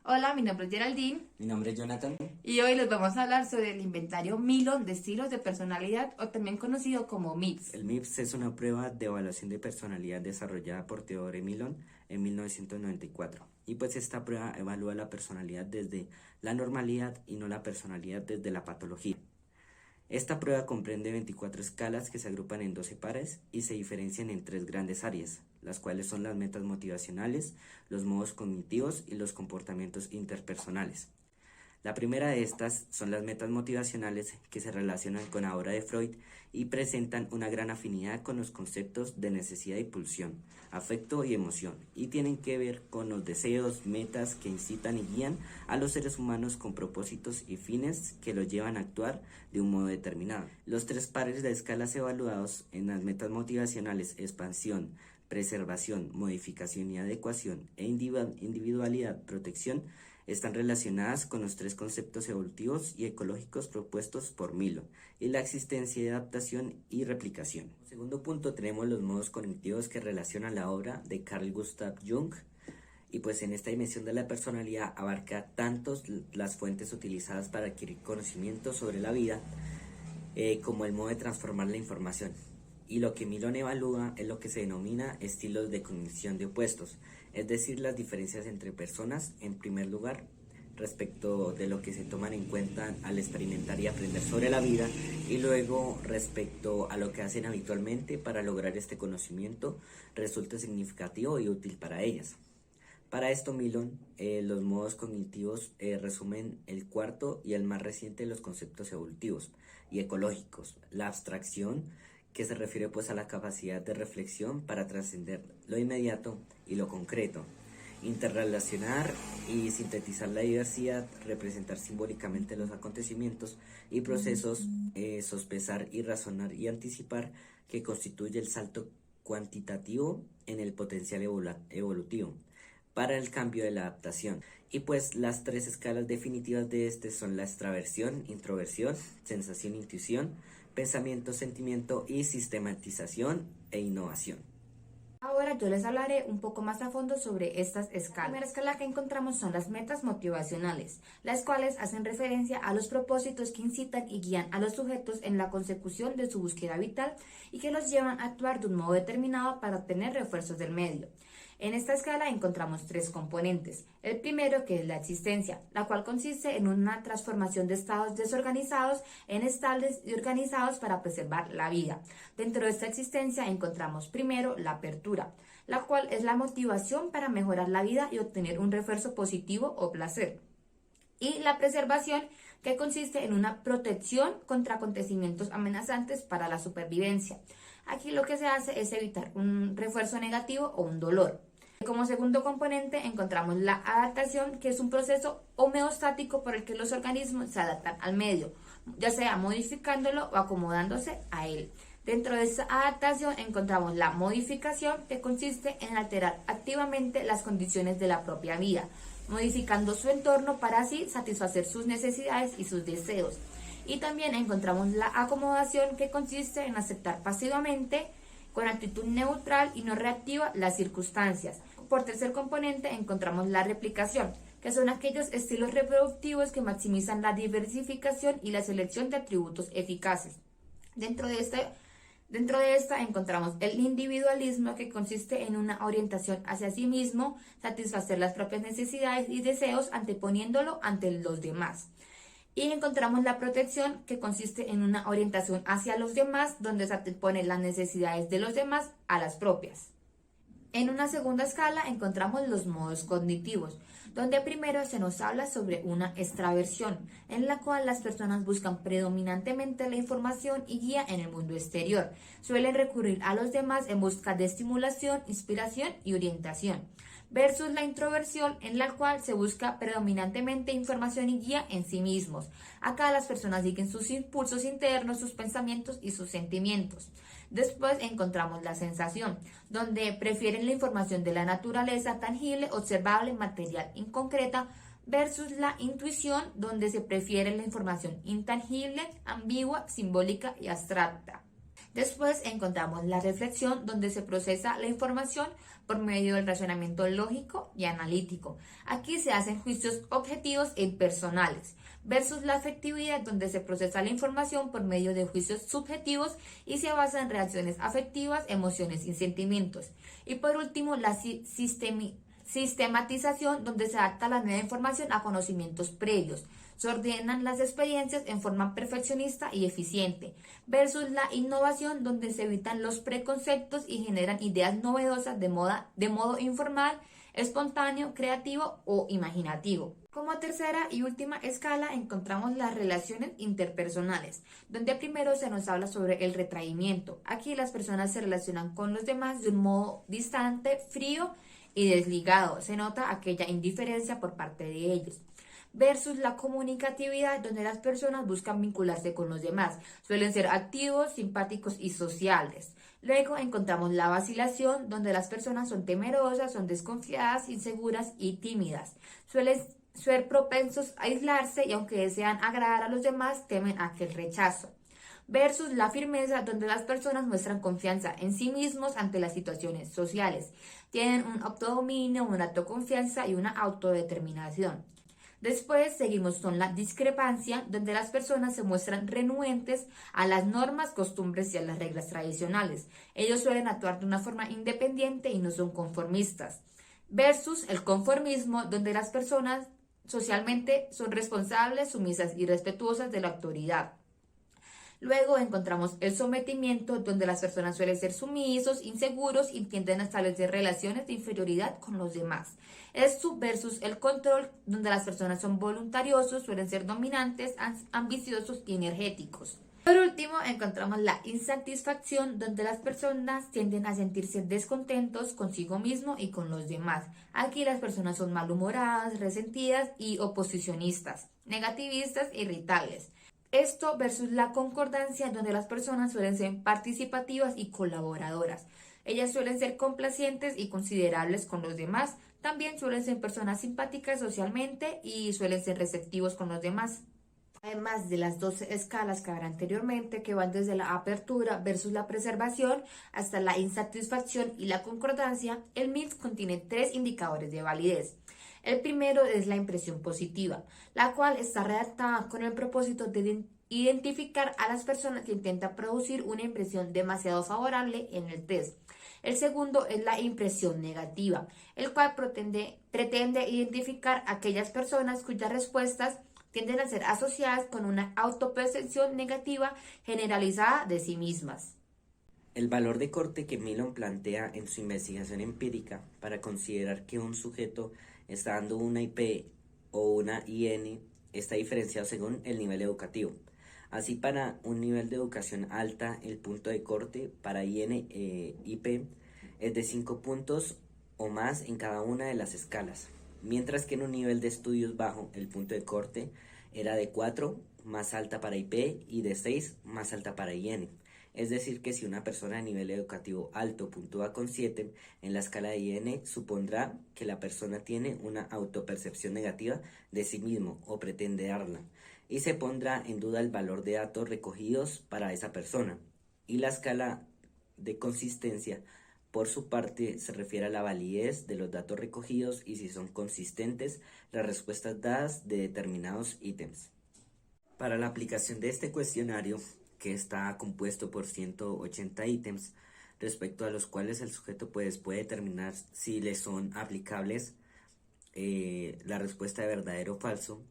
Hola, mi nombre es Geraldine Mi nombre es Jonathan. y hoy les vamos a hablar sobre el inventario Milon de estilos de personalidad o también conocido como MIPS. El MIPS es una prueba de evaluación de personalidad desarrollada por Theodore Millon en 1994. Y pues esta prueba evalúa la personalidad desde la normalidad y no la personalidad desde la patología. Esta prueba comprende 24 escalas que se agrupan en 12 pares y se diferencian en tres grandes áreas, las cuales son las metas motivacionales, los modos cognitivos y los comportamientos interpersonales. La primera de estas son las metas motivacionales que se relacionan con la obra de Freud y presentan una gran afinidad con los conceptos de necesidad y pulsión, afecto y emoción, y tienen que ver con los deseos, metas que incitan y guían a los seres humanos con propósitos y fines que los llevan a actuar de un modo determinado. Los tres pares de escalas evaluados en las metas motivacionales, expansión, preservación, modificación y adecuación e individualidad, protección, están relacionadas con los tres conceptos evolutivos y ecológicos propuestos por Milo y la existencia de adaptación y replicación. Como segundo punto tenemos los modos cognitivos que relacionan la obra de Carl Gustav Jung y pues en esta dimensión de la personalidad abarca tanto las fuentes utilizadas para adquirir conocimiento sobre la vida como el modo de transformar la información. Y lo que Milon evalúa es lo que se denomina estilos de cognición de opuestos, es decir, las diferencias entre personas, en primer lugar, respecto de lo que se toman en cuenta al experimentar y aprender sobre la vida, y luego respecto a lo que hacen habitualmente para lograr este conocimiento resulta significativo y útil para ellas. Para esto, Milon, los modos cognitivos resumen el cuarto y el más reciente de los conceptos evolutivos y ecológicos, la abstracción, que se refiere pues a la capacidad de reflexión para trascender lo inmediato y lo concreto, interrelacionar y sintetizar la diversidad, representar simbólicamente los acontecimientos y procesos, sospesar y razonar y anticipar, que constituye el salto cuantitativo en el potencial evolutivo para el cambio de la adaptación. Y pues las tres escalas definitivas de este son la extraversión, introversión, sensación, intuición, pensamiento, sentimiento y sistematización e innovación. Ahora yo les hablaré un poco más a fondo sobre estas escalas. La primera escala que encontramos son las metas motivacionales, las cuales hacen referencia a los propósitos que incitan y guían a los sujetos en la consecución de su búsqueda vital y que los llevan a actuar de un modo determinado para obtener refuerzos del medio. En esta escala encontramos tres componentes. El primero, que es la existencia, la cual consiste en una transformación de estados desorganizados en estables y organizados para preservar la vida. Dentro de esta existencia encontramos primero la apertura, la cual es la motivación para mejorar la vida y obtener un refuerzo positivo o placer. Y la preservación, que consiste en una protección contra acontecimientos amenazantes para la supervivencia. Aquí lo que se hace es evitar un refuerzo negativo o un dolor. Como segundo componente encontramos la adaptación, que es un proceso homeostático por el que los organismos se adaptan al medio, ya sea modificándolo o acomodándose a él. Dentro de esta adaptación encontramos la modificación, que consiste en alterar activamente las condiciones de la propia vida, modificando su entorno para así satisfacer sus necesidades y sus deseos. Y también encontramos la acomodación, que consiste en aceptar pasivamente, con actitud neutral y no reactiva, las circunstancias. Por tercer componente encontramos la replicación, que son aquellos estilos reproductivos que maximizan la diversificación y la selección de atributos eficaces. Dentro de esta encontramos el individualismo, que consiste en una orientación hacia sí mismo, satisfacer las propias necesidades y deseos anteponiéndolo ante los demás. Y encontramos la protección, que consiste en una orientación hacia los demás, donde se anteponen las necesidades de los demás a las propias. En una segunda escala encontramos los modos cognitivos, donde primero se nos habla sobre una extraversión, en la cual las personas buscan predominantemente la información y guía en el mundo exterior. Suelen recurrir a los demás en busca de estimulación, inspiración y orientación. Versus la introversión, en la cual se busca predominantemente información y guía en sí mismos. Acá las personas siguen sus impulsos internos, sus pensamientos y sus sentimientos. Después encontramos la sensación, donde prefieren la información de la naturaleza tangible, observable, material y concreta, versus la intuición, donde se prefiere la información intangible, ambigua, simbólica y abstracta. Después encontramos la reflexión, donde se procesa la información por medio del razonamiento lógico y analítico. Aquí se hacen juicios objetivos e impersonales, versus la afectividad, donde se procesa la información por medio de juicios subjetivos y se basa en reacciones afectivas, emociones y sentimientos. Y por último, la sistematización, donde se adapta la nueva información a conocimientos previos. Se ordenan las experiencias en forma perfeccionista y eficiente, versus la innovación, donde se evitan los preconceptos y generan ideas novedosas de modo informal, espontáneo, creativo o imaginativo. Como tercera y última escala encontramos las relaciones interpersonales, donde primero se nos habla sobre el retraimiento. Aquí las personas se relacionan con los demás de un modo distante, frío y desligado. Se nota aquella indiferencia por parte de ellos. Versus la comunicatividad, donde las personas buscan vincularse con los demás. Suelen ser activos, simpáticos y sociales. Luego encontramos la vacilación, donde las personas son temerosas, son desconfiadas, inseguras y tímidas. Suelen ser propensos a aislarse y aunque desean agradar a los demás, temen aquel rechazo. Versus la firmeza, donde las personas muestran confianza en sí mismos ante las situaciones sociales. Tienen un autodominio, una autoconfianza y una autodeterminación. Después seguimos con la discrepancia, donde las personas se muestran renuentes a las normas, costumbres y a las reglas tradicionales. Ellos suelen actuar de una forma independiente y no son conformistas. Versus el conformismo, donde las personas socialmente son responsables, sumisas y respetuosas de la autoridad. Luego encontramos el sometimiento, donde las personas suelen ser sumisos, inseguros y tienden a establecer relaciones de inferioridad con los demás. Esto versus el control, donde las personas son voluntariosos, suelen ser dominantes, ambiciosos y energéticos. Por último, encontramos la insatisfacción, donde las personas tienden a sentirse descontentos consigo mismo y con los demás. Aquí las personas son malhumoradas, resentidas y oposicionistas, negativistas e irritables. Esto versus la concordancia, donde las personas suelen ser participativas y colaboradoras. Ellas suelen ser complacientes y considerables con los demás. También suelen ser personas simpáticas socialmente y suelen ser receptivos con los demás. Además de las 12 escalas que habrá anteriormente, que van desde la apertura versus la preservación hasta la insatisfacción y la concordancia, el MILS contiene 3 indicadores de validez. El primero es la impresión positiva, la cual está redactada con el propósito de identificar a las personas que intentan producir una impresión demasiado favorable en el test. El segundo es la impresión negativa, el cual pretende identificar a aquellas personas cuyas respuestas tienden a ser asociadas con una autopercepción negativa generalizada de sí mismas. El valor de corte que Milon plantea en su investigación empírica para considerar que un sujeto está dando una IP o una IN está diferenciado según el nivel educativo. Así, para un nivel de educación alta, el punto de corte para IP es de 5 puntos o más en cada una de las escalas, mientras que en un nivel de estudios bajo, el punto de corte era de 4, más alta para IP, y de 6, más alta para IN. Es decir, que si una persona a nivel educativo alto puntúa con 7 en la escala de IN, supondrá que la persona tiene una autopercepción negativa de sí mismo o pretende darla, y se pondrá en duda el valor de datos recogidos para esa persona. Y la escala de consistencia, por su parte, se refiere a la validez de los datos recogidos y si son consistentes las respuestas dadas de determinados ítems. Para la aplicación de este cuestionario, que está compuesto por 180 ítems, respecto a los cuales el sujeto puede determinar si le son aplicables la respuesta de verdadero o falso,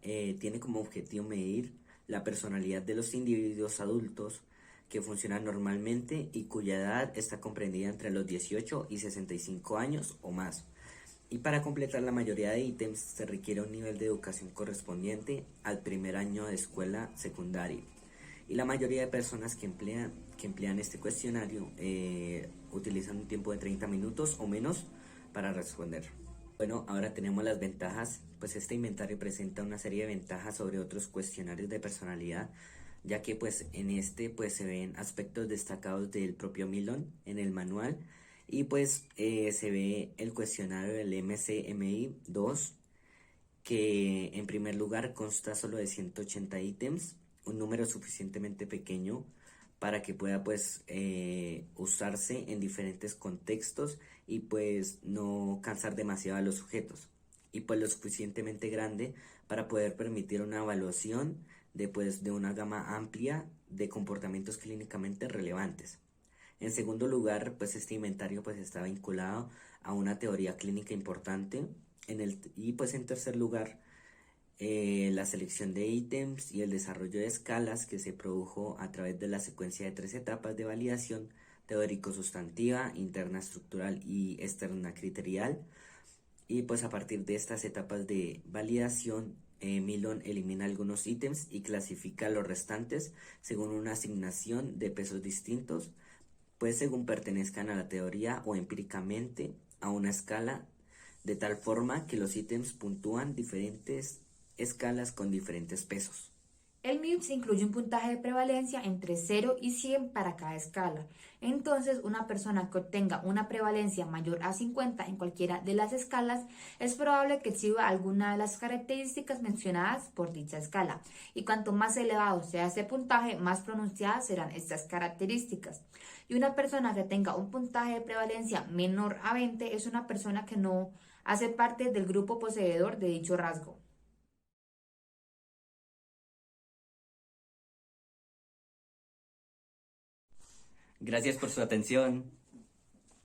tiene como objetivo medir la personalidad de los individuos adultos que funcionan normalmente y cuya edad está comprendida entre los 18 y 65 años o más. Y para completar la mayoría de ítems se requiere un nivel de educación correspondiente al primer año de escuela secundaria. Y la mayoría de personas que emplean este cuestionario utilizan un tiempo de 30 minutos o menos para responder. Bueno, ahora tenemos las ventajas. Pues este inventario presenta una serie de ventajas sobre otros cuestionarios de personalidad, ya que pues en este pues se ven aspectos destacados del propio Milon en el manual, y pues se ve el cuestionario del MCMI 2, que en primer lugar consta solo de 180 ítems, un número suficientemente pequeño para que pueda pues usarse en diferentes contextos y pues no cansar demasiado a los sujetos, y pues lo suficientemente grande para poder permitir una evaluación de una gama amplia de comportamientos clínicamente relevantes. En segundo lugar, pues este inventario pues está vinculado a una teoría clínica importante. Y pues en tercer lugar, la selección de ítems y el desarrollo de escalas que se produjo a través de la secuencia de 3 etapas de validación teórico-sustantiva, interna estructural y externa criterial. Y pues a partir de estas etapas de validación, Milon elimina algunos ítems y clasifica los restantes según una asignación de pesos distintos, pues según pertenezcan a la teoría o empíricamente a una escala, de tal forma que los ítems puntúan diferentes escalas con diferentes pesos. El MIPS incluye un puntaje de prevalencia entre 0 y 100 para cada escala. Entonces, una persona que obtenga una prevalencia mayor a 50 en cualquiera de las escalas es probable que exhiba alguna de las características mencionadas por dicha escala. Y cuanto más elevado sea ese puntaje, más pronunciadas serán estas características. Y una persona que tenga un puntaje de prevalencia menor a 20 es una persona que no hace parte del grupo poseedor de dicho rasgo. Gracias por su atención.